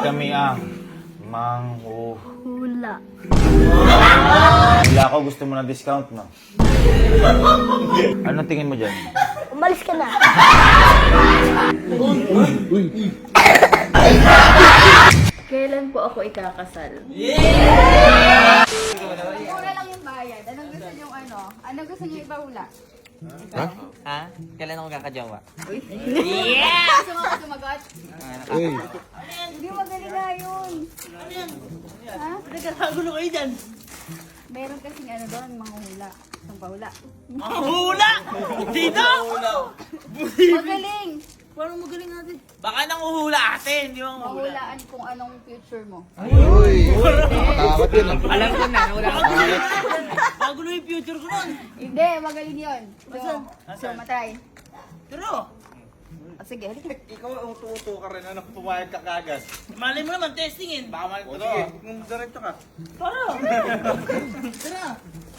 kami ang manghuhula. Hula ko, gusto mo na discount, no? Anong tingin mo dyan? Umalis ka na. Kailan po ako ikakasal? Mura lang yung bayad. Anong gusto nyo Anong gusto nyo ipahula? Ha? Kailan ako kakajawa? Gusto mo ako sumagot? Hindi magaling nga yun. Ha? Nagkakagulo kayo dyan. Meron kasing doon, manguhula. Isang pahula. Hula! Dito! Magaling! Parang magaling natin. Baka nang uhula atin, di ba ang uhula? Mahulaan kung anong future mo. Alam ko na, wala ka. Magulo yung future ko nun. Hindi, magaling yun. So matay. Pero, Sige, halika. Ikaw ang tuto ka rin, pumayag ka kagad. malay mo naman, testingin. Baka mali ko sige, kung diretso ka. Tara! Tara!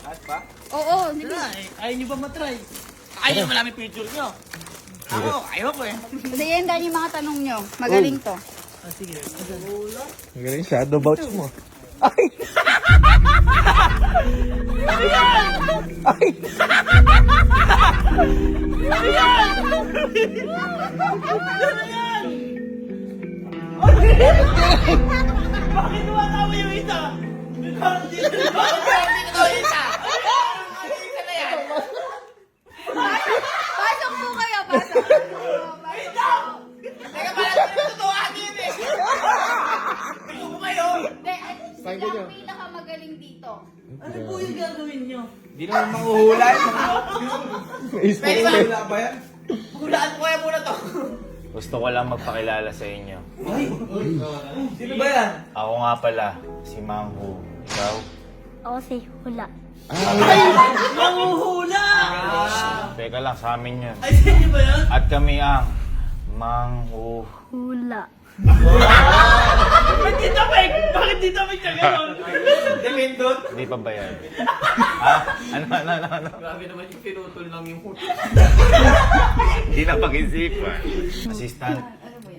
At pa? Oo, sige. Tara! Ayaw nyo ba matry? Ayaw naman namin picture nyo. Ako, ayaw ko eh. Sige, yan dahil yung mga tanong nyo. Magaling to. Sige. Magaling shadow bounce mo. Bakit tumatawa yung isa? Bakit tumatawa yung isa? Pasok po kayo, pasok. Teka, parang tinututuan yun eh. Ito ko kayo. Hindi, sila ang pinakamagaling dito. Ano po yung gagawin nyo? Di naman manguhula. Pwede ba? Wala ba yan? Hulaan ko kaya muna to. Gusto ko lang magpakilala sa inyo. Sino ba yan? Ako nga pala, si Manghu. Ikaw? Ako si Hula. Manguhula! Teka lang, sa amin yun. Ay, sa inyo ba yan? At kami ang Manghu. Hula. Bakit dito, Meg? Bakit dito, Meg, ka gano'n? Demindot. Hindi pa ba yan? Ha? Ano? Grabe naman yung pinutol lang yung hula. Hindi na pag-isipan. Assistant,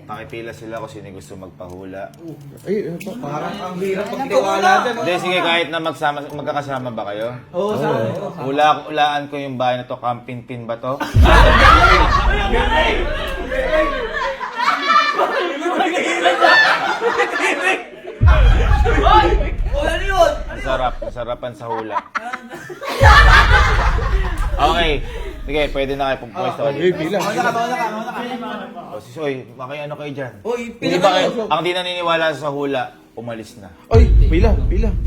pakipila sila kung sino gusto magpahula. Ay, ano pa? Parang ang hirap pagtiwala dyan. Hindi, sige, kahit na magkakasama ba kayo? Oo, sabi. Hulaan ko yung bahay na to, Kampin-Pin ba to? Ano yun? Masarapan sa hula. Okay, sige, pwede na kayo pumpuesto ka Hey, dito. bilang. Mauna ka. O, Oy, makay ano kayo dyan? Uy, Hindi ba kayo, ang di naniniwala sa hula, umalis na. Ay, bilang.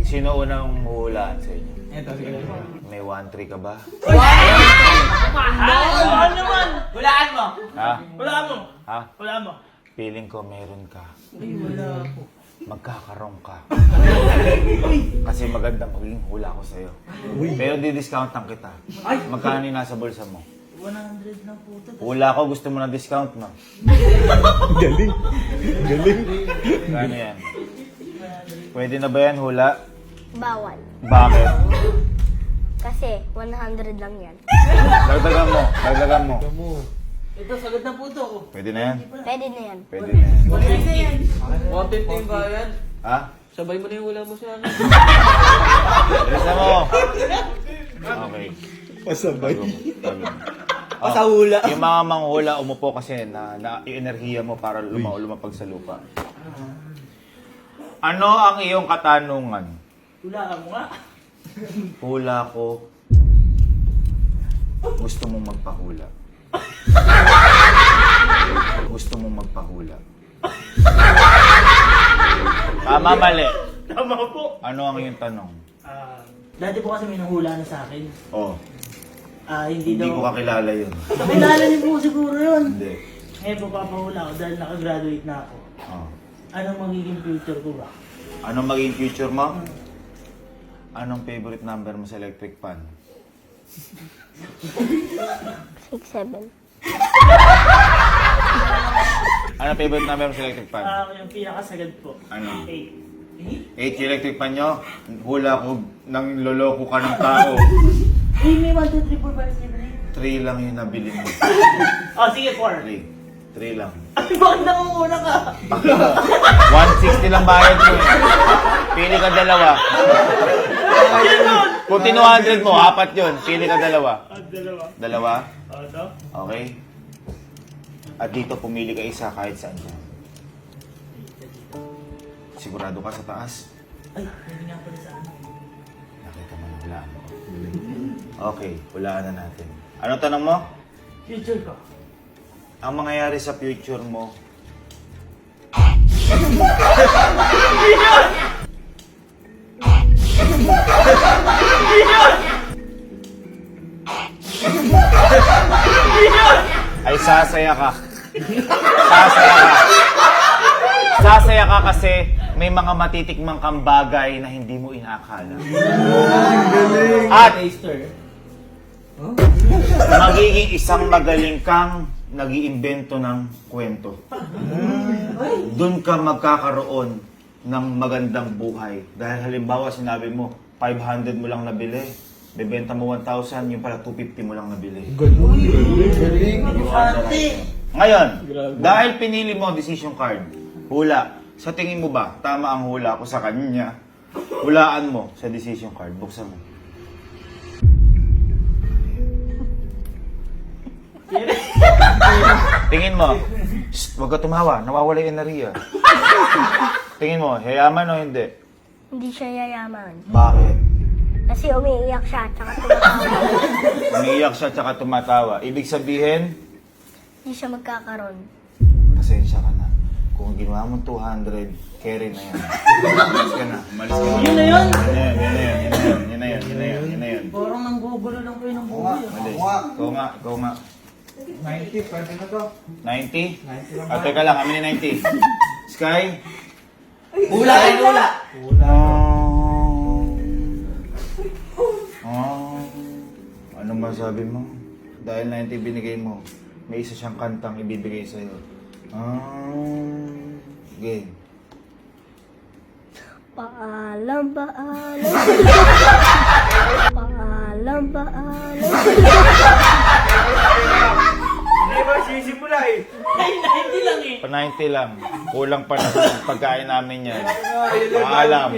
Sino unang huhulaan sa inyo? Ito, sige. May 1-3 ka ba? Mahal naman! Hulaan mo! Ha? Hulaan mo! Ha? Hulaan mo! Feeling ko meron ka. Ay, wala po. Magkakaroon ka. Kasi magandang maging hula ko sa'yo. Pero di-discountan kita. Magkano yung nasa bulsa mo? 100 na po ito. Hula ko, gusto mo na discount, no? Galing. Gano yan? Pwede na ba yan, hula? Bawal. Bakit? Kasi 100 lang yan. Dagdagan mo. Ito, sagad na po ito. Pwede na yan? Pwede na yan. Pwede na yan. Content na yung bayan. Ha? Sabay mo na yung hula mo sa akin. Bilisan mo! Okay. Pasabay. Sa hula. Yung mga manghula, umupo kasi na yung enerhiya mo para lumapag sa lupa. Ano ang iyong katanungan? Hulaan mo nga. Hula ko. Gusto mong magpahula. Gusto mong magpahula. Tama, mali. Tama po. Ano ang iyong tanong? Dati po kasi may nahula na sa akin. Oh, Hindi hindi ko daw. kakilala yun. Nakilala niyo po siguro yun. Hindi. Ngayon po papahula ako dahil nakagraduate na ako. Oh. Anong magiging future ko ba? Anong maging future mo? Anong favorite number mo sa electric fan? 6-7. Anong favorite number mo sa electric fan? Yung pinakasagad po. Ano? 8. 8 yung electric fan nyo? Hula ko nang loloko ka ng tao. May 1, 2, 3, 4, 5, 6, 7, 3 lang yung nabili mo. 8. Oh, sige, 4. 3. 3 lang. Ay, bakit nangunguna ka? 160 lang bayad mo eh. Pili ka dalawa. Kung 200 mo, 4 yun. Pili ka dalawa. Dalawa. Dalawa? Ano? Okay. At dito, pumili ka isa kahit saan ka. Sigurado ka sa taas? Ay, hindi nga pala sa ano. Nakita mo na, hulaan mo. Okay, hulaan na natin. Ano tanong mo? Future ko. Ang mangyayari sa future mo, ay sasaya ka. Sasaya ka. Sasaya ka kasi may mga matitikmang kang bagay na hindi mo inaakala. At Taster. magiging isang magaling kang nag-iimbento ng kwento. Doon ka magkakaroon ng magandang buhay. Dahil halimbawa sinabi mo, 500 mo lang nabili, bebenta mo 1,000, yung pala 250 mo lang nabili. Galing. Ngayon, dahil pinili mo ang decision card, hula. Sa tingin mo ba, tama ang hula ko sa kanya? Hulaan mo sa decision card. Buksan mo. Tingin mo. Shh, huwag ka tumawa. Nawawala yung enerhiya. Tingin mo, yayaman o hindi? Hindi siya yayaman. Bakit? Kasi umiiyak siya, tsaka tumatawa. Umiiyak siya tsaka tumatawa. Ibig sabihin, Hindi siya magkakaroon. pasensya ka na. Kung ginawa mo 200, carry na yan. Umalis ka na. Umalis ka na. Yun na yun. Yun na yun. Yun na yun. Yun na yun. Yun na yun. Yun na yun. Parang nanggugulo lang kayo ng buhay. Umalis. Ikaw nga. Ikaw nga. 90, pwede na to. 90? 90 lang. Ah, teka lang. Kami ni 90. Sky? Hula kayo, hula. Ano masabi mo? Dahil 90 binigay mo, may isa siyang kantang ibibigay sa'yo. Game. Paalam, paalam. Paalam, paalam. Hindi ba sisimula eh? Ay, 90 lang eh. Pa 90 lang. Kulang pa na sa pagkain namin yan. Paalam.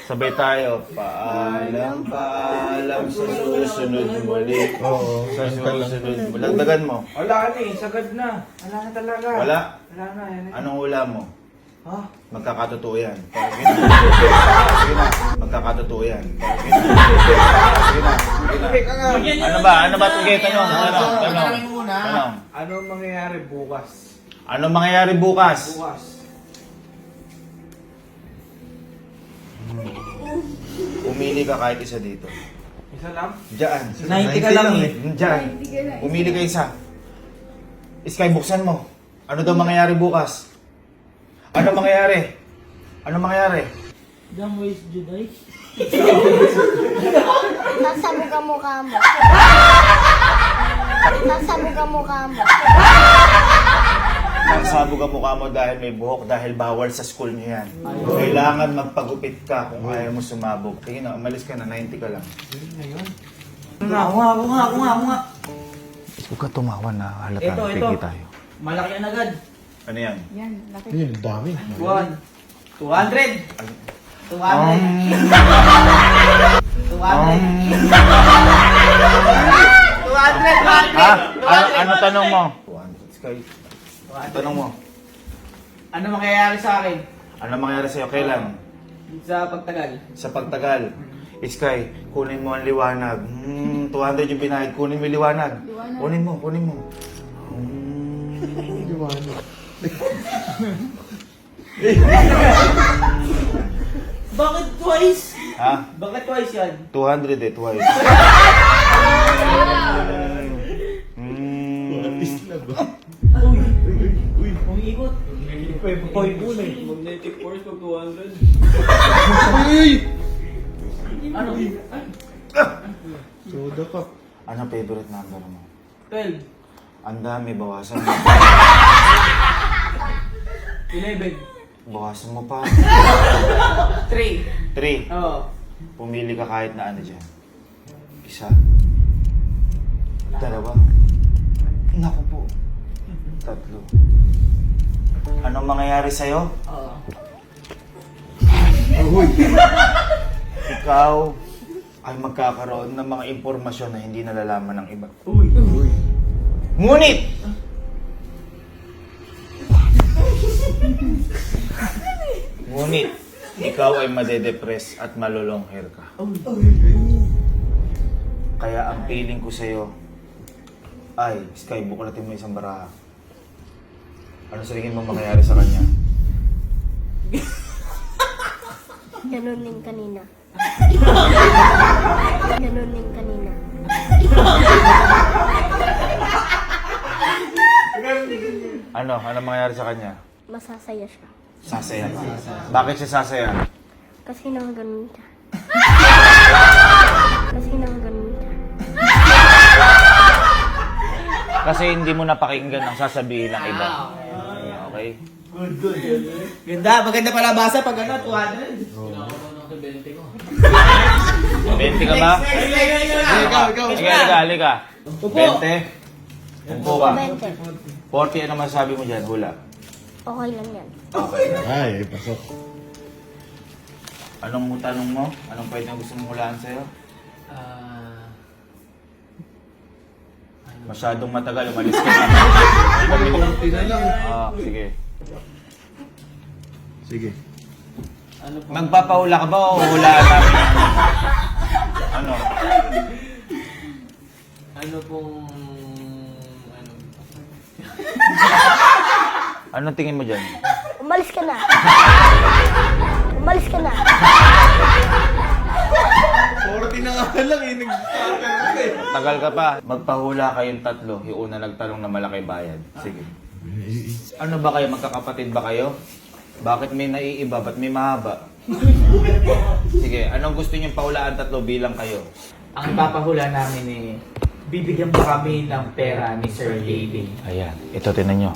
Sabay tayo. Paalam, paalam sa susunod muli. Oo. Sa susunod muli. Lagdagan mo. Wala ka na eh, sagad na. Wala na talaga. Wala? Wala na, yan eh. Anong hula mo? Ha? Magkakatotoo yan. Sige na. Magkakatotoo yan. Sige na. Sige na. Ano ba? Ano ba? Sige, tanong. Tanong. Ano ang mangyayari bukas? Ano mangyayari bukas? Bukas. Umili ka kahit isa dito. Isa lang? Diyan. 90 ka lang eh. Diyan. Umili ka isa. Sky, buksan mo. Ano daw mangyayari bukas? Ano mangyayari? Ano mangyayari? Damn ways, Juday. Sasabog ang mukha mo. Sasabog ang mukha mo. Nagsabog ang mukha mo dahil may buhok, dahil bawal sa school niya yan. Kailangan magpagupit ka kung ayaw mo sumabog. Tingin na, umalis ka na, 90 ka lang. Ako nga. Huwag ka tumawa na halata Ito. pigi tayo. Malaki yan agad. Ano yan? Yan, laki. Ayun, dami. 1, 200. 200. 200. Ha? Ano tanong mo? Sky, tanong mo. Ano mangyayari sa akin? Ano mangyayari sa'yo? Kailan? Sa pagtagal. Sa pagtagal. Sky, kunin mo ang liwanag. 200 yung binayad. Kunin mo yung liwanag. Kunin mo. Bakit twice? Ha? Bakit twice yan? 200 twice. Uy, umiikot. Magnetic force pag 200. Ano? Soda ka. Ano favorite number mo? 12. Ang dami, bawasan mo. 11. Bawasan mo pa. 3. 3. Oo. Pumili ka kahit na ano dyan. Isa. Dalawa. Naku po. tatlo. Anong mangyayari sa'yo? Ikaw ay magkakaroon ng mga impormasyon na hindi nalalaman ng iba. Ngunit! Ngunit, ikaw ay madedepress at malulongher ka. Kaya ang feeling ko sa'yo ay, Sky, buklatin mo isang baraha. Ano sa tingin mo mangyayari sa kanya? Ganun din kanina. Ganun din kanina. Ano? Ano mangyayari sa kanya? Masasaya siya. Sasaya ka. Bakit siya sasaya? Kasi nang ganun siya. Kasi nang ganun siya. Kasi hindi mo napakinggan ang sasabihin ng iba. Okay? Ganda, maganda pala basa pag ano, 200. 20 ka ba? Ikaw. Sige, halika. 20? Umpo ka. 20. 40, ano masasabi mo dyan? Hula. Okay lang yan. Okay. Ay, pasok. Anong tanong mo? Anong pwede gusto mong hulaan sa'yo? Masyadong matagal, umalis ka na. Konti na lang. Sige. Sige. Magpapahula ka ba o hulaan namin? Ano? Ano pong... Anong tingin mo dyan? Umalis ka na. Umalis ka na. 40 na nga lang eh. Nag-start eh. Tagal ka pa. Magpahula kayong tatlo. Yung una nagtanong na malaki bayad. Sige. Ano ba kayo? Magkakapatid ba kayo? Bakit may naiiba? Ba't may mahaba? Sige, anong gusto niyong pahulaan tatlo bilang kayo? Ang papahula namin eh, bibigyan mo kami ng pera ni Sir David. Ayan, ito tinan nyo.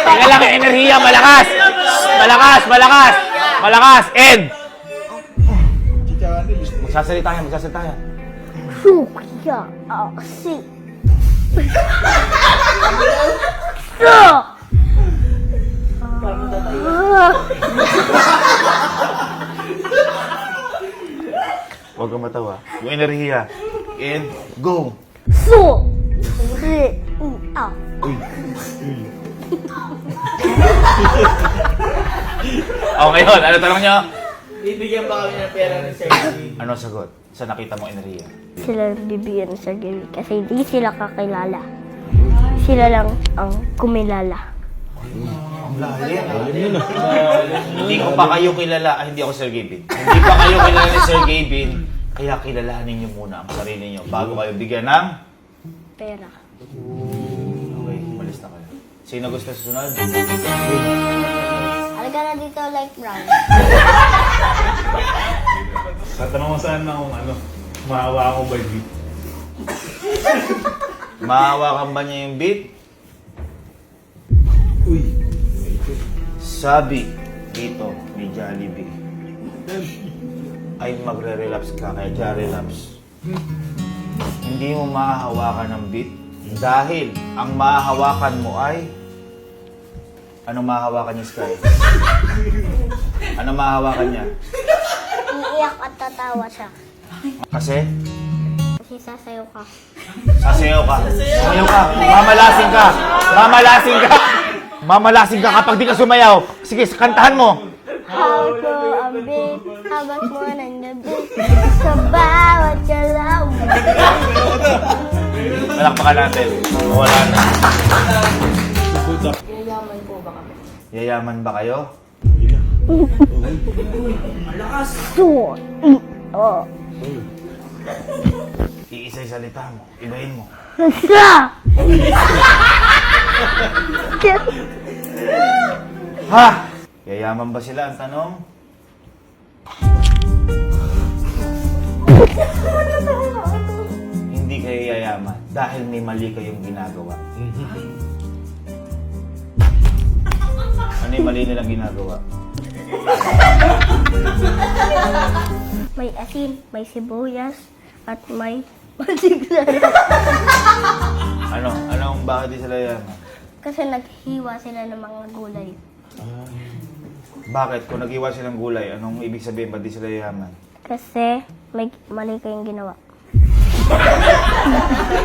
Teka lang, enerhiya, malakas! Malakas, malakas! Malakas, Ed! Magsasalita yan, magsasalita yan. Sukya aksi. So! Huwag kang matawa. Yung enerhiya. And go! So! Re! Ah! O ngayon, ano tanong nyo? Bibigyan ba kami ng pera ni Sir David? Ano sagot? Sa nakita mo enerhiya? Sila bibigyan sa Gary kasi hindi sila kakilala. Sila lang ang kumilala. Ang lalim. Hindi ko pa kayo kilala. Hindi ako Sir Gavin. Hindi pa kayo kilala ni Sir Gavin. Kaya kilalanin niyo muna ang sarili niyo bago kayo bigyan ng... Pera. Okay, umalis na kayo. Sino gusto susunod? Alaga na dito like brown. Tatanong mo saan na kung ano, maawa ako ba yun? Maawakan ba niya yung beat? Uy. Sabi dito ni Jollibee ay magre-relapse ka kaya Jarrelapse. Hindi mo mahahawakan ng beat dahil ang mahahawakan mo ay anong mahahawakan niya, Sky? Anong mahahawakan niya? Iiyak at tatawa siya. Kasi Kasi sasayaw ka. sasayaw ka. Sasayaw ka. Mamalasing ka. Mamalasing ka. Mamalasing ka kapag di ka sumayaw. Sige, kantahan mo. Hawak mo ang beat, hawak mo ng gabi. Sa bawat galaw. Malakpakan natin. Wala na. Yayaman po ba kami? Yayaman ba kayo? So, oh. Iisay salita mo. Ibahin mo. Sa! Ha? Yayaman ba sila? Ang tanong? Hindi kayo yayaman dahil may mali kayong ginagawa. Ano Ano yung mali nilang ginagawa? May asin, may sibuyas, at may mansiglara. Anong bakit di sila yaman? Kasi naghiwa sila ng mga gulay. Bakit? Kung nag-iwa silang gulay, anong ibig sabihin? Ba't di sila yaman? Kasi may mali kayong ginawa.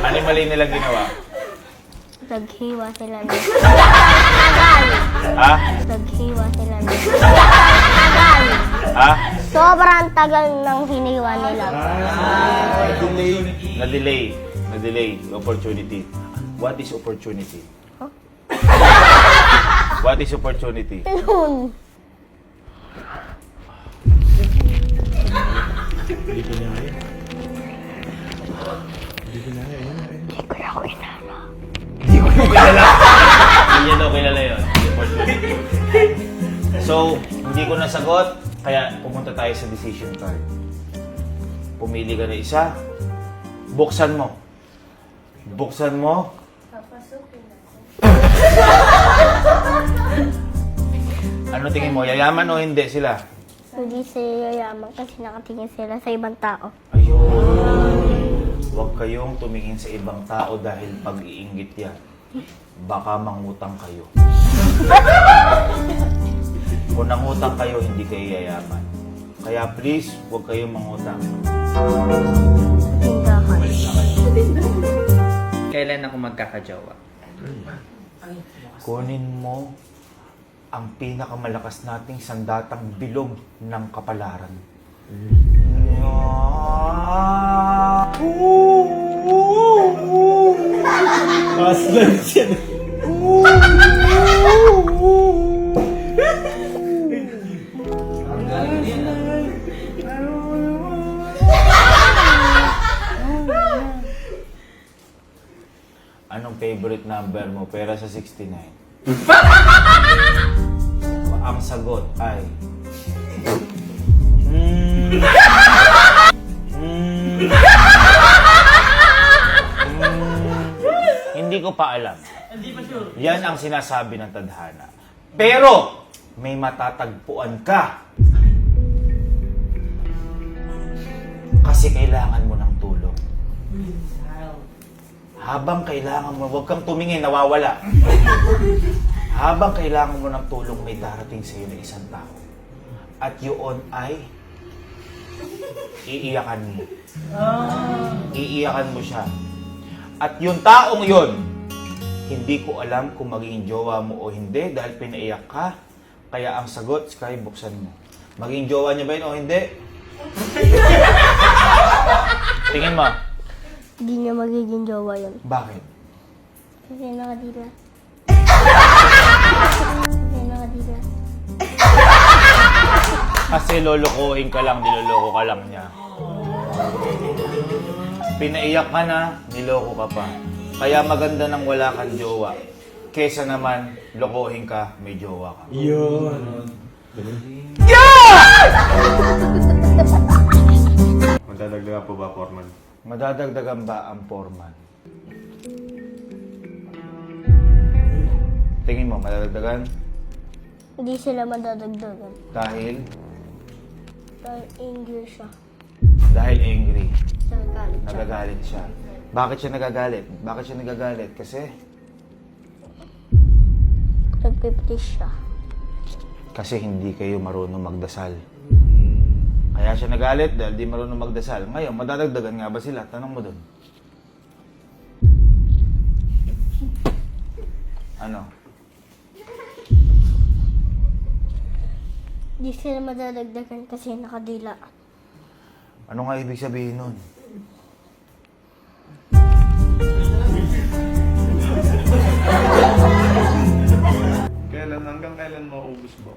Ano yung mali nilang ginawa? Naghiwa sila ng... Ha? Naghiwa sila ng... Ha? Sobrang tagal ng hiniwa nila. Na-delay. Opportunity. What is opportunity? Huh? What is opportunity? Yun. Hindi niya daw kilala yun. Opportunity. So, hindi ko nasagot, kaya pumunta tayo sa decision card. Pumili ka na isa. Buksan mo. Buksan mo. Ano tingin mo? Yayaman o hindi sila? Hindi sila yayaman kasi nakatingin sila sa ibang tao. Ayun. Huwag kayong tumingin sa ibang tao dahil pag-iinggit yan. Baka mangutang kayo. Kung nangutang kayo, hindi kayo yayaman. Kaya please, huwag kayong mangutang. Tindahan. Kailan ako magkakajowa? Kunin mo ang pinakamalakas nating sandatang bilog ng kapalaran. Aslan siya. Anong favorite number mo? Pera sa 69. Ang sagot ay... Hindi ko pa alam. Yan ang sinasabi ng tadhana. Pero, may matatagpuan ka. Kasi kailangan mo ng tulong. Habang kailangan mo, huwag kang tumingin, nawawala. Habang kailangan mo ng tulong, may darating sa iyo na isang tao. At yun ay iiyakan mo. Iiyakan mo siya. At yung taong yun, hindi ko alam kung magiging jowa mo o hindi dahil pinaiyak ka. Kaya ang sagot, Sky, buksan mo. Magiging jowa niya ba yun o hindi? Tingin mo. Hindi niya magiging jowa yun. Bakit? Kasi nakadila. Kasi nakadila. Kasi lolokohin ka lang, niloloko ka lang niya. Pinaiyak ka na, niloko ka pa. Kaya maganda nang wala kang jowa. Kesa naman, lokohin ka, may jowa ka. Yun. Magdadagdagan po ba, Foreman? Madadagdagan ba ang foreman? Tingin mo, madadagdagan? Hindi sila madadagdagan. Dahil? Dahil angry siya. Dahil angry. Nagagalit siya. Nagagalit siya. Bakit siya nagagalit? Bakit siya nagagalit? Kasi? Nagpiplis siya. Kasi hindi kayo marunong magdasal. Kaya siya nagalit dahil di marunong magdasal. Ngayon, madadagdagan nga ba sila? Tanong mo dun. Ano? Hindi sila madadagdagan kasi nakadila. Ano nga ibig sabihin nun? Hanggang kailan maubos ba?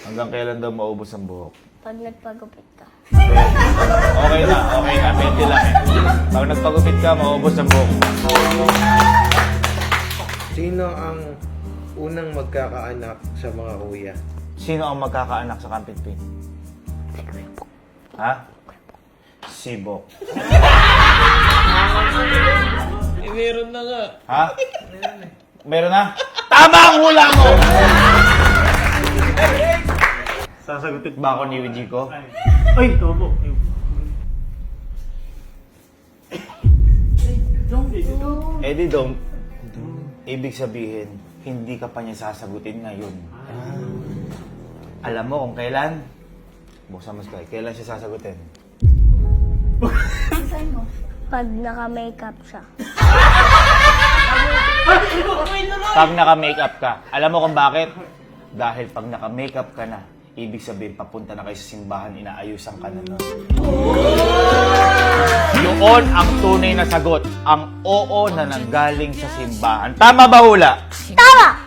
Hanggang kailan daw maubos ang buhok? Pag nagpagupit ka. Okay na. Pwede lang eh. Pag nagpagupit ka, maubos ang buhok. Sino ang unang magkakaanak sa mga kuya? Sino ang magkakaanak sa Kampit-Pin? Ha? Si Bok. Eh, meron na nga. Ha? Meron na? Tama ang hula mo! Sasagutin ba ako ni Eugene ko? Ay, opo. Eddie, don't. Ibig sabihin, hindi ka pa niya sasagutin ngayon. Alam mo kung kailan? Buksan mo, Sky. Kailan siya sasagutin? Saan mo? Pag naka-makeup siya. Pag naka-makeup ka. Alam mo kung bakit? Dahil pag naka-makeup ka na, ibig sabihin, papunta na kayo sa simbahan, inaayusan ka na nun. Yun ang tunay na sagot. Ang oo na nanggaling sa simbahan. Tama ba hula? Tama!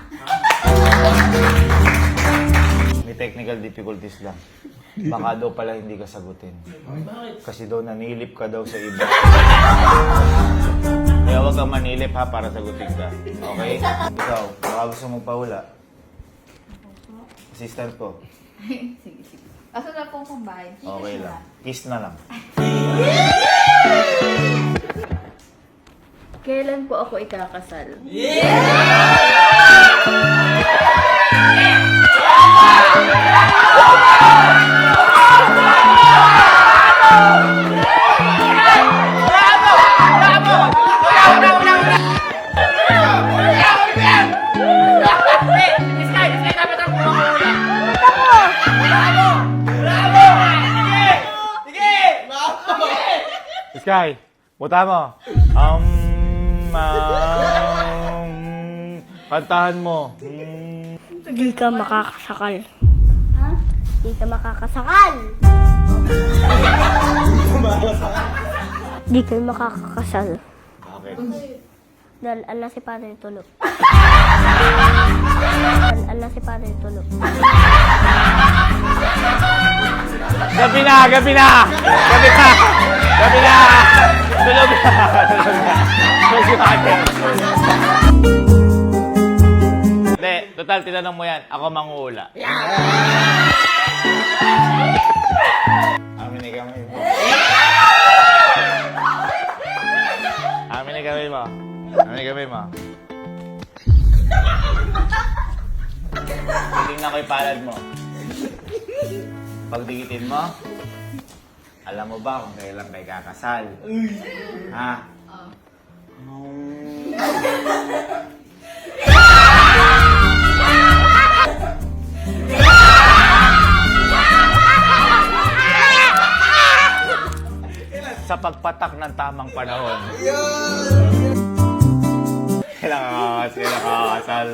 May technical difficulties lang. Baka daw pala hindi ka sagutin. Kasi daw nanilip ka daw sa iba. Kaya huwag kang manilip ha para sagutin ka. Okay? Ikaw, baka gusto mong pahula. Assistant ko. Sige. Aso na po kung bahay. Okay lang. Kiss na lang. Kailan po ako ikakasal? Sky, buta mo. Kantahan mo. Di ka makakasakal. Ha? Di ka makakasakal! Di kayo makakakasal. Bakit? Dahil ala si Padre tulog. Dahil ala si Padre tulog. Gabi na! Gabi na! Gabi na! Gabi na! Tulog na! Tulog na! Hindi, total, tinanong mo yan. Ako manghuhula. Amin ni kamay mo. Amin ni kamay mo. Amin ni kamay mo. Tingnan ko yung palad mo. Pagdikitin mo, alam mo ba kung kailan kayo kakasal? Ha? Sa pagpatak ng tamang panahon. Kailan kakasal?